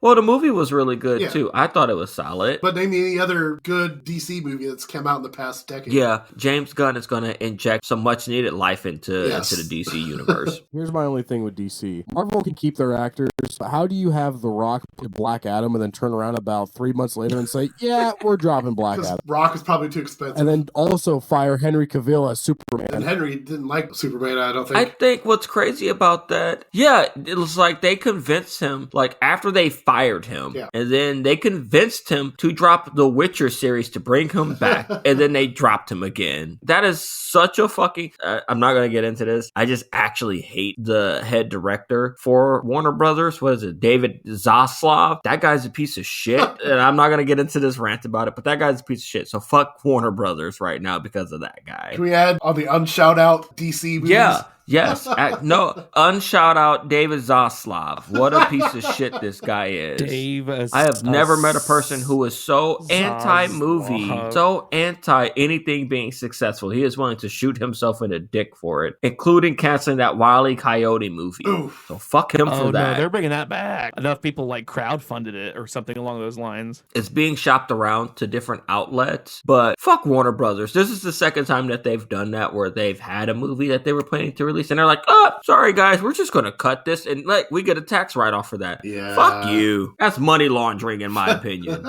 Well, the movie was really good too. I thought it was solid. But name me any other good DC movie that's come out in the past decade. Yeah, James Gunn is going to inject some much-needed life into the DC universe. Here's my only thing with DC. Marvel can keep their actors, but how do you have The Rock play Black Adam and then turn around about 3 months later and say, yeah, we're dropping Black Adam? Rock is probably too expensive. And then also fire Henry Cavill as Superman. And Henry didn't like Superman, I don't think. I think what's crazy about that, it was like they convinced him, like after they fired him, and then they convinced him to drop the Witcher series to bring him back, and then they dropped him again. That is such a fucking... I'm not going to get into this. I just actually hate the head director for Warner Brothers. What is it? David Zaslav. That guy's a piece of shit. And I'm not going to get into this rant about it, but that guy's a piece of shit. So fuck Warner Brothers right now because of that guy. Can we add on the unshout out DC movies? Yeah. Yes. No, unshout out David Zaslav. What a piece of shit this guy is. I have never met a person who is so anti-movie, so anti anything being successful. He is willing to shoot himself in the dick for it, including canceling that Wile E. Coyote movie. Oof. So fuck him for that. No, they're bringing that back. Enough people like crowdfunded it or something along those lines. It's being shopped around to different outlets, but fuck Warner Brothers. This is the second time that they've done that where they've had a movie that they were planning to release and they're like, oh, sorry guys, we're just gonna cut this and we get a tax write-off for that. Yeah. Fuck you. That's money laundering in my opinion.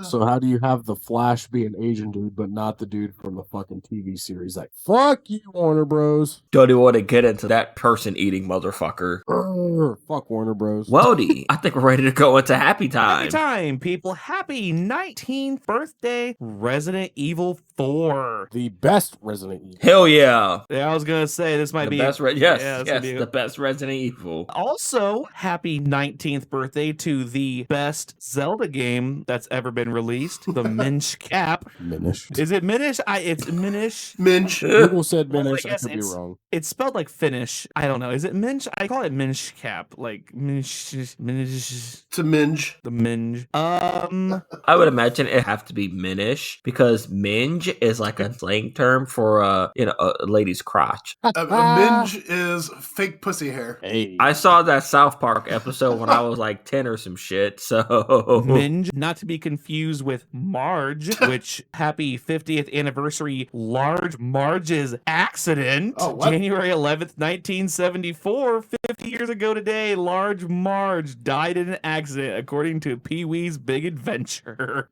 So how do you have the Flash be an Asian dude but not the dude from the fucking TV series? Like, fuck you, Warner Bros. Don't even want to get into that person eating motherfucker. Fuck Warner Bros. Weldy, I think we're ready to go into happy time. Happy time, people. Happy 19th birthday, Resident Evil 4. The best Resident Evil. Hell yeah. Yeah, I was gonna say this might The be best yes, be the best Resident Evil. Also, happy 19th birthday to the best Zelda game that's ever been released, the Minch Cap. Minish. Is it Minish? It's Minish. Minch. Google said Minish. Well, I could be wrong. It's spelled like Finnish. I don't know. Is it Minch? I call it Minch Cap. Like Minch. It's a minge. The Minge. I would imagine it have to be minish because minge is like a slang term for a lady's crotch. A minge is fake pussy hair. Hey. I saw that South Park episode when I was like 10 or some shit. So Minge, not to be confused with Marge, which happy 50th anniversary Large Marge's accident. Oh, what? January 11th, 1974, 50 years ago today, Large Marge died in an accident, according to Pee-wee's Big Adventure.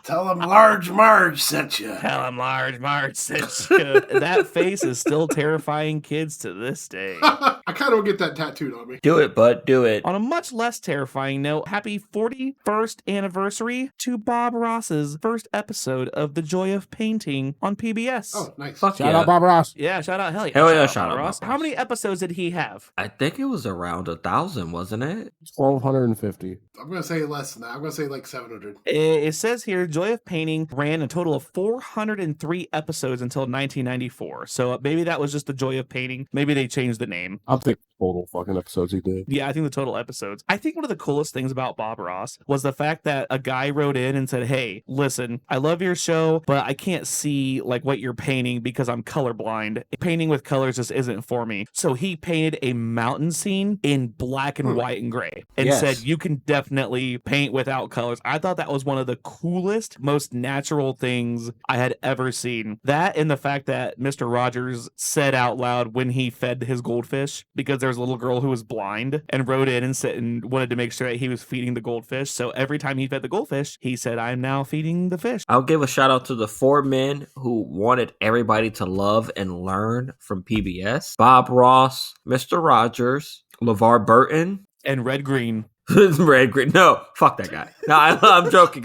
Tell him Large Marge sent you. Tell him Large Marge sent you. That face is still terrifying kids to this day. I kind of want to get that tattooed on me. do it, bud. Do it. On a much less terrifying note, happy 41st anniversary to Bob Ross's first episode of The Joy of Painting on PBS. Oh, nice. Fuck Shout yeah. out Bob Ross. Yeah, shout out. Hell yeah. Hell yeah, Bob shout out Ross. Bob How Ross. many episodes did he have? I think it was around 1,000, wasn't it? 1,250. I'm going to say less than that. I'm going to say like 700. It says here, Joy of Painting ran a total of 403 episodes until 1994. So maybe that was just The Joy of Painting. Maybe they changed the name. I'm thinking total fucking episodes he did. Yeah, I think the total episodes. I think one of the coolest things about Bob Ross was the fact that a guy wrote in and said, hey, listen, I love your show, but I can't see like what you're painting because I'm colorblind. Painting with colors just isn't for me. So he painted a mountain scene in black and white and gray and Yes. said, you can definitely paint without colors. I thought that was one of the coolest, most natural things I had ever seen. That and the fact that Mr. Rogers said out loud when he fed his goldfish, because there was a little girl who was blind and wrote in and said and wanted to make sure that he was feeding the goldfish. So every time he fed the goldfish, he said, I'm now feeding the fish. I'll give a shout out to the 4 men who wanted everybody to love and learn from PBS. Bob Ross, Mr. Rogers, LeVar Burton, And Red Green. Red Green. No, fuck that guy. No, I'm joking.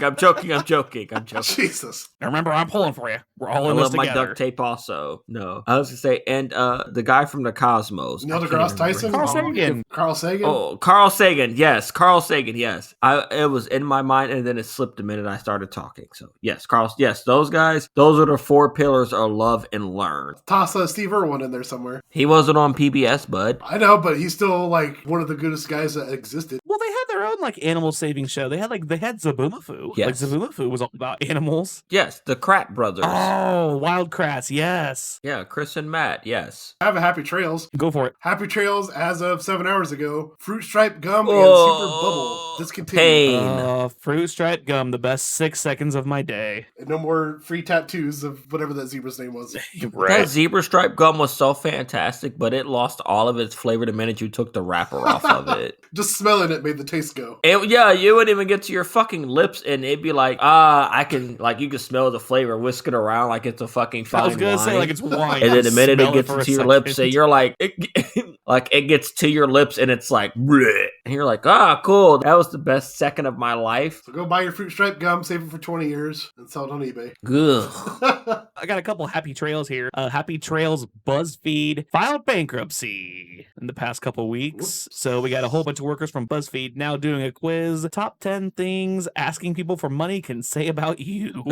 Jesus. Now remember, I'm pulling for you. We're all I in this love my together. duct tape also. No. I was going to say, and the guy from the Cosmos. Neil I can't deGrasse remember Tyson? his Carl name. Sagan. Carl Sagan? Oh, Carl Sagan. Yes. Carl Sagan. Yes. It was in my mind and then it slipped the minute I started talking. So yes, those guys, those are the 4 pillars of love and learn. Toss Steve Irwin in there somewhere. He wasn't on PBS, bud. I know, but he's still like one of the goodest guys that existed. Well, they had their own like animal saving show. They had Zaboomafoo. Yes. Like Zaboomafoo was all about animals. Yes, the Krat brothers. Oh, Wild Kratts, yes. Yeah, Chris and Matt, yes. I have a Happy Trails. Go for it. Happy Trails as of 7 hours ago. Fruit Stripe Gum and Super Bubble. Discontinued. Pain. Fruit Stripe Gum, the best 6 seconds of my day. And no more free tattoos of whatever that zebra's name was. That zebra stripe gum was so fantastic, but it lost all of its flavor the minute you took the wrapper off of it. Just smelling it made the taste go. Yeah, you wouldn't even get to your fucking lips, and it'd be like, you can smell the flavor whisk it around like it's a fucking fine I was gonna wine. say like it's wine. And then the minute Smell it gets for a to your second. lips, and you're like, it gets to your lips, and it's like, bleh. And you're like, cool. That was the best second of my life. So go buy your Fruit Stripe Gum, save it for 20 years, and sell it on eBay. Ugh. I got a couple Happy Trails here. Happy Trails BuzzFeed filed bankruptcy in the past couple weeks. So we got a whole bunch of workers from BuzzFeed now doing a quiz. Top 10 things asking people for money can say about you.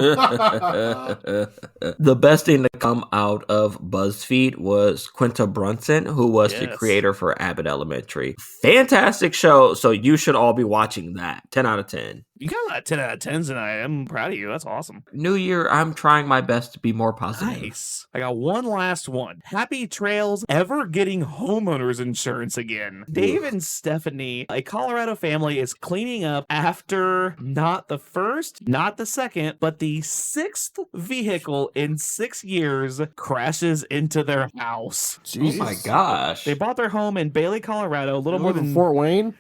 The best thing to come out of BuzzFeed was Quinta Brunson, who was the Yes. creator for Abbott Elementary. Fantastic show, so you should all be watching that. 10 out of 10. You got a lot of 10 out of 10s, and I am proud of you. That's awesome. New year, I'm trying my best to be more positive. Nice. I got one last one. Happy Trails ever getting homeowners insurance again. Dave and Stephanie, a Colorado family, is cleaning up after not the first, not the second, but the 6th vehicle in 6 years crashes into their house. Jesus. Oh my gosh. They bought their home in Bailey, Colorado, a little more than Fort Wayne.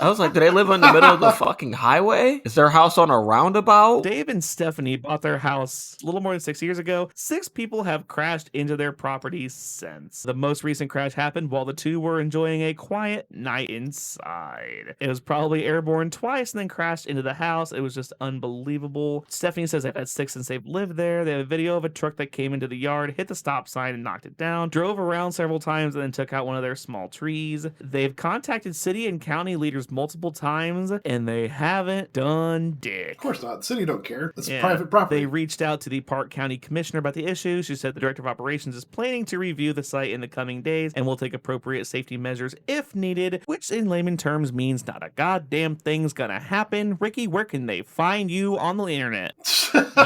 I was like, do they live in the middle of the fucking highway? Is their house on a roundabout? Dave and Stephanie bought their house a little more than 6 years ago. 6 people have crashed into their property since. The most recent crash happened while the two were enjoying a quiet night inside. It was probably airborne twice and then crashed into the house. It was just unbelievable. Stephanie says they've had 6 since they've lived there. They have a video of a truck that came into the yard, hit the stop sign and knocked it down, drove around several times and then took out one of their small trees. They've contacted city and county leaders multiple times and they haven't done dick. Of course not. The city don't care. It's Yeah. private property. They reached out to the Park County Commissioner about the issue. She said the Director of Operations is planning to review the site in the coming days and will take appropriate safety measures if needed, which in layman terms means not a goddamn thing's gonna happen. Ricky, where can they find you on the internet?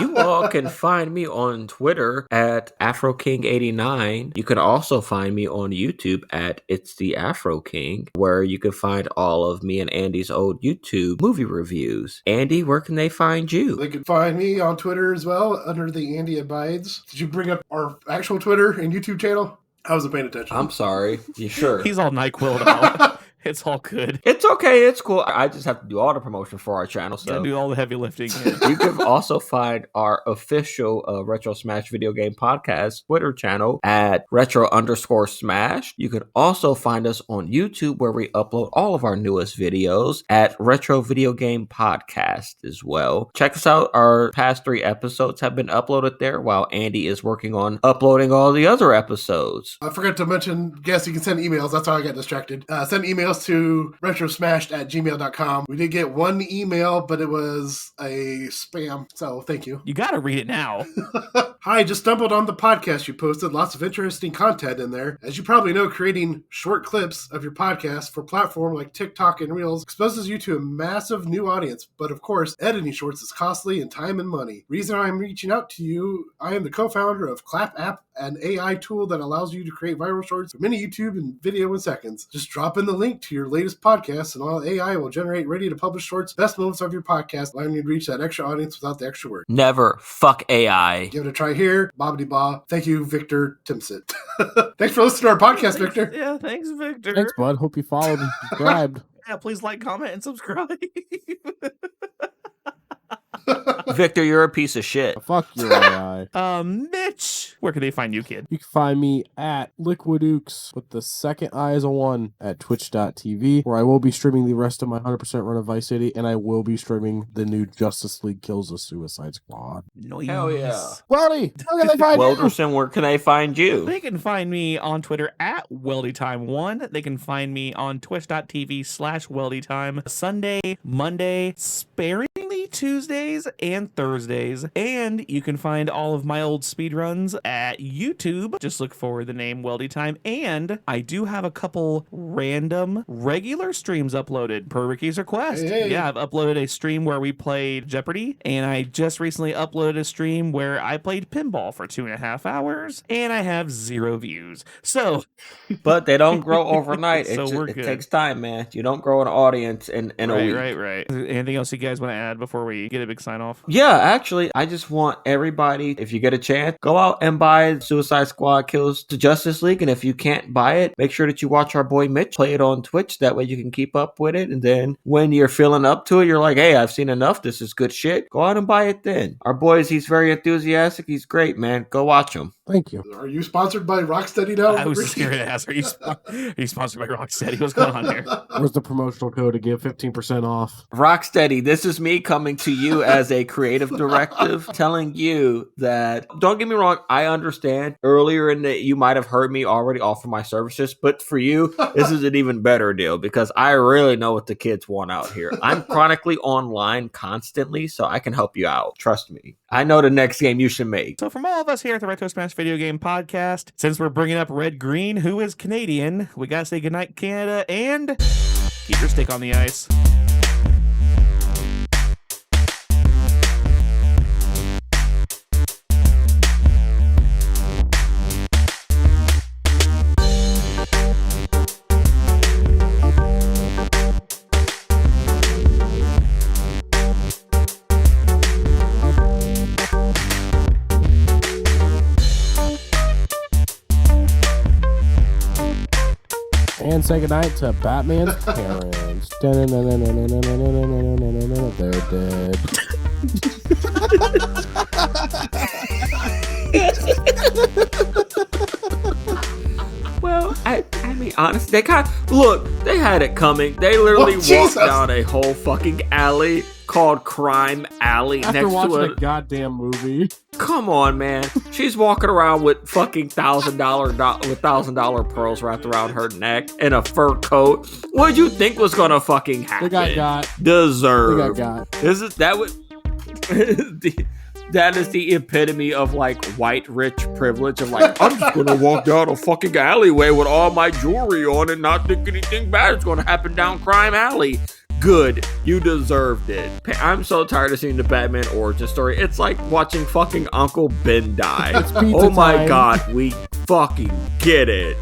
You all can find me on Twitter at AfroKing89. You can also find me on YouTube at It's the Afro King, where you can find all of me and Andy's old YouTube movie reviews. Andy, where can they find you? They can find me on Twitter as well under the Andy Abides. Did you bring up our actual Twitter and YouTube channel? I wasn't paying attention. I'm sorry. You sure? He's all NyQuil out. It's all good. It's okay. It's cool. I just have to do all the promotion for our channel. Gotta So do all the heavy lifting. Yeah. you can also find our official Retro Smash video game podcast Twitter channel at retro_smash. You can also find us on YouTube where we upload all of our newest videos at Retro Video Game Podcast as well. Check us out. Our past 3 episodes have been uploaded there while Andy is working on uploading all the other episodes. I forgot to mention, guess you can send emails. That's how I got distracted. Send emails to retrosmashed@gmail.com. We did get one email, but it was a spam, so thank you. You gotta read it now. Hi, just stumbled on the podcast you posted. Lots of interesting content in there. As you probably know, creating short clips of your podcast for platforms like TikTok and Reels exposes you to a massive new audience. But of course, editing shorts is costly in time and money. Reason I'm reaching out to you, I am the co-founder of Clap App, an AI tool that allows you to create viral shorts for mini YouTube and video in seconds. Just drop in the link to your latest podcast and all AI will generate ready to publish shorts, best moments of your podcast, allowing you to reach that extra audience without the extra work. Never fuck AI. Give it a try here. Bobbity ba. Thank you, Victor Timsit. Thanks for listening to our podcast, Victor. Yeah, thanks, Victor. Thanks, bud. Hope you followed and subscribed. Yeah, please like, comment, and subscribe. Victor, you're a piece of shit. Fuck your AI. Mitch, where can they find you, kid? You can find me at Liquidukes with the second I as a 1 at twitch.tv, where I will be streaming the rest of my 100% run of Vice City, and I will be streaming the new Justice League Kills the Suicide Squad. Noise. Hell yeah. Weldy, how can they find you? Welderson, where can they find you? They can find me on Twitter at WeldyTime1. They can find me on twitch.tv/WeldyTime Sunday, Monday, sparingly Tuesdays, and Thursdays. And you can find all of my old speedruns at YouTube. Just look for the name Weldy Time. And I do have a couple random regular streams uploaded per Ricky's request. Hey. Yeah, I've uploaded a stream where we played Jeopardy, and I just recently uploaded a stream where I played pinball for 2.5 hours, and I have 0 views. So, but they don't grow overnight. So we're it good. takes time, man. You don't grow an audience in a week. Right. Anything else you guys want to add before we get a big sign off? Yeah, actually, I just want everybody, if you get a chance, go out and buy Suicide Squad Kills the Justice League. And if you can't buy it, make sure that you watch our boy Mitch play it on Twitch. That way you can keep up with it. And then when you're feeling up to it, you're like, hey, I've seen enough. This is good shit. Go out and buy it then. Our boys, he's very enthusiastic. He's great, man. Go watch him. Thank you. Are you sponsored by Rocksteady now? I was just going to ask, are you sponsored by Rocksteady? What's going on here? Where's the promotional code to give 15% off? Rocksteady, this is me coming to you as a creative directive, telling you that, don't get me wrong, I understand earlier in the, you might have heard me already offer my services, but for you, this is an even better deal because I really know what the kids want out here. I'm chronically online constantly, so I can help you out. Trust me. I know the next game you should make. So from all of us here at the Retro Smash Video Game Podcast, since we're bringing up Red Green, who is Canadian, we gotta say goodnight, Canada, and keep your stick on the ice. And say goodnight to Batman's parents. They're dead. Well, I mean, honestly, they they had it coming. They literally walked down a whole fucking alley called Crime Alley After next watching to a goddamn movie. Come on, man. She's walking around with fucking $1,000 pearls wrapped around her neck and a fur coat. What did you think was gonna fucking happen? They got. Deserved. They got. That is the epitome of like white rich privilege of like, I'm just gonna walk down a fucking alleyway with all my jewelry on and not think anything bad is gonna happen down Crime Alley. Good. You deserved it. I'm so tired of seeing the Batman origin story. It's like watching fucking Uncle Ben die. It's pizza oh my time. God, we fucking get it.